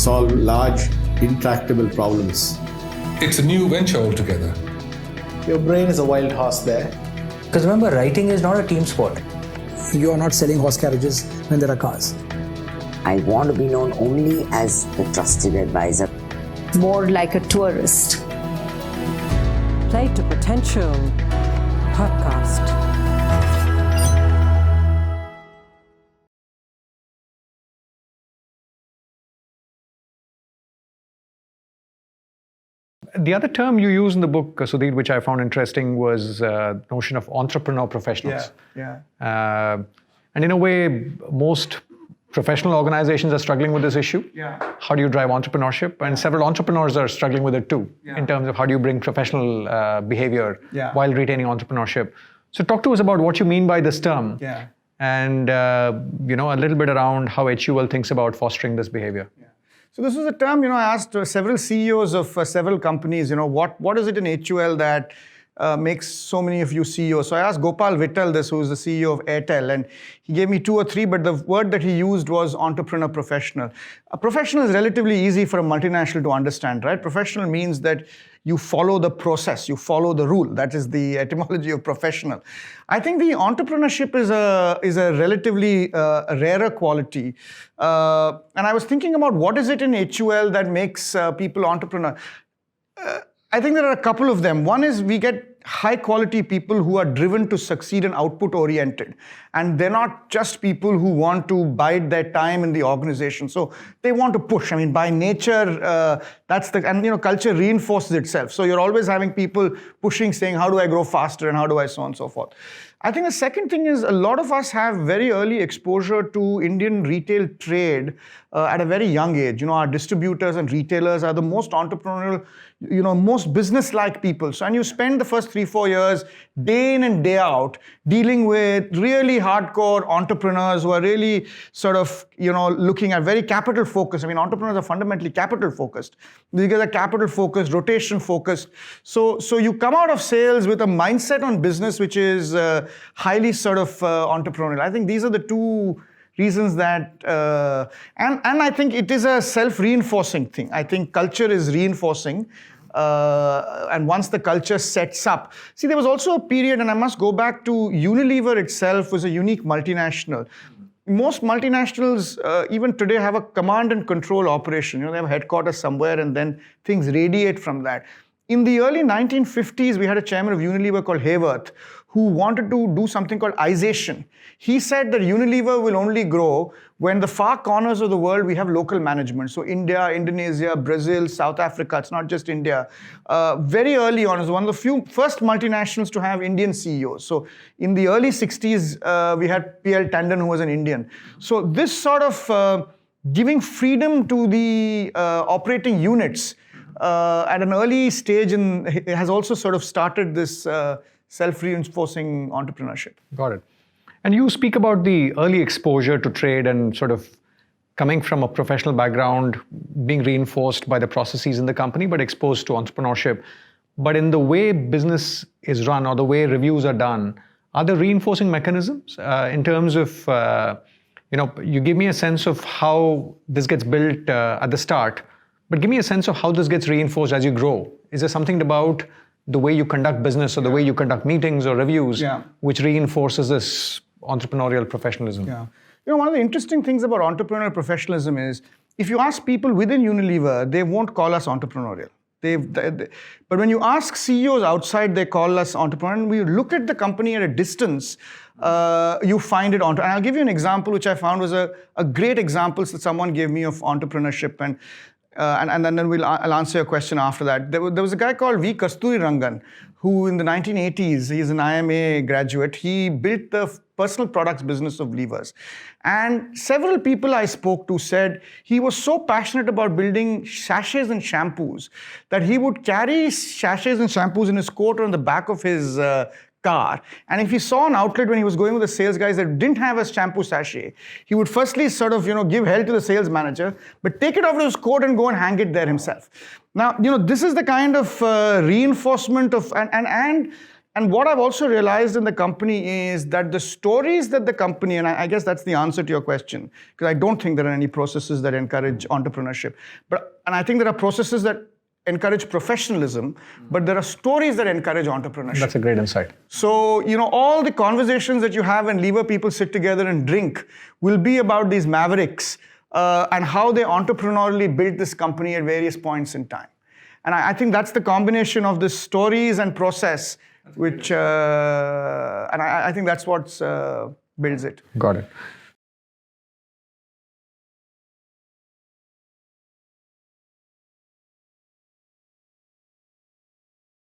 solve large, intractable problems. It's a new venture altogether. Your brain is a wild horse there. Because remember, writing is not a team sport. You are not selling horse carriages when there are cars. I want to be known only as the trusted advisor. More like a tourist. Play to Potential podcast. The other term you use in the book, Sudhir, which I found interesting, was the notion of entrepreneur professionals. And in a way, most professional organizations are struggling with this issue. How do you drive entrepreneurship? And several entrepreneurs are struggling with it too, in terms of how do you bring professional behavior while retaining entrepreneurship. So talk to us about what you mean by this term. And a little bit around how HUL thinks about fostering this behavior. So this was a term, I asked several CEOs of several companies, what is it in HUL that makes so many of you CEOs? So I asked Gopal Vittal this, who is the CEO of Airtel, and he gave me 2 or 3, but the word that he used was entrepreneur professional. A professional is relatively easy for a multinational to understand, right? Professional means that you follow the process, you follow the rule. That is the etymology of professional. I think the entrepreneurship is a relatively rarer quality. And I was thinking about what is it in HUL that makes people entrepreneur. I think there are a couple of them. One is we get high quality people who are driven to succeed and output oriented. And they're not just people who want to bide their time in the organization. So they want to push. I mean, by nature, culture reinforces itself. So you're always having people pushing, saying, how do I grow faster and how do I so on and so forth. I think the second thing is a lot of us have very early exposure to Indian retail trade at a very young age. Our distributors and retailers are the most entrepreneurial, most business-like people. So, and you spend the first 3-4 years, day in and day out, dealing with really hardcore entrepreneurs who are really sort of, looking at very capital focused. I mean, entrepreneurs are fundamentally capital focused. These guys are capital focused, rotation focused. So you come out of sales with a mindset on business which is highly sort of entrepreneurial. I think these are the 2 reasons that, and I think it is a self-reinforcing thing. I think culture is reinforcing. And once the culture sets up. See, there was also a period, and I must go back to Unilever itself was a unique multinational. Most multinationals, even today, have a command and control operation. They have a headquarters somewhere and then things radiate from that. In the early 1950s, we had a chairman of Unilever called Hayworth who wanted to do something called ization. He said that Unilever will only grow when the far corners of the world we have local management. So India, Indonesia, Brazil, South Africa, it's not just India. Very early on, it was one of the first multinationals to have Indian CEOs. So in the early 60s, we had P.L. Tandon, who was an Indian. So this sort of giving freedom to the operating units at an early stage has also sort of started this self-reinforcing entrepreneurship. Got it. And you speak about the early exposure to trade and sort of coming from a professional background, being reinforced by the processes in the company, but exposed to entrepreneurship. But in the way business is run or the way reviews are done, are there reinforcing mechanisms in terms of, you give me a sense of how this gets built at the start, but give me a sense of how this gets reinforced as you grow. Is there something about the way you conduct business or the way you conduct meetings or reviews which reinforces this entrepreneurial professionalism? One of the interesting things about entrepreneurial professionalism is if you ask people within Unilever, they won't call us entrepreneurial. But when you ask CEOs outside, they call us entrepreneurial. And we look at the company at a distance, you find it entrepreneurial. And I'll give you an example which I found was a great example that someone gave me of entrepreneurship. And then I'll answer your question after that. There was a guy called V. Kasturirangan, who in the 1980s, he's an IMA graduate, he built the personal products business of levers. And several people I spoke to said he was so passionate about building sachets and shampoos that he would carry sachets and shampoos in his coat or on the back of his car. And if he saw an outlet when he was going with the sales guys that didn't have a shampoo sachet, he would firstly sort of, give hell to the sales manager, but take it off his coat and go and hang it there himself. Now, this is the kind of reinforcement of, and And what I've also realized in the company is that the stories that the company, and I guess that's the answer to your question, because I don't think there are any processes that encourage entrepreneurship. And I think there are processes that encourage professionalism, but there are stories that encourage entrepreneurship. That's a great insight. So, all the conversations that you have when lever people sit together and drink will be about these mavericks and how they entrepreneurially built this company at various points in time. And I think that's the combination of the stories and process, which, and I think that's what builds it. Got it.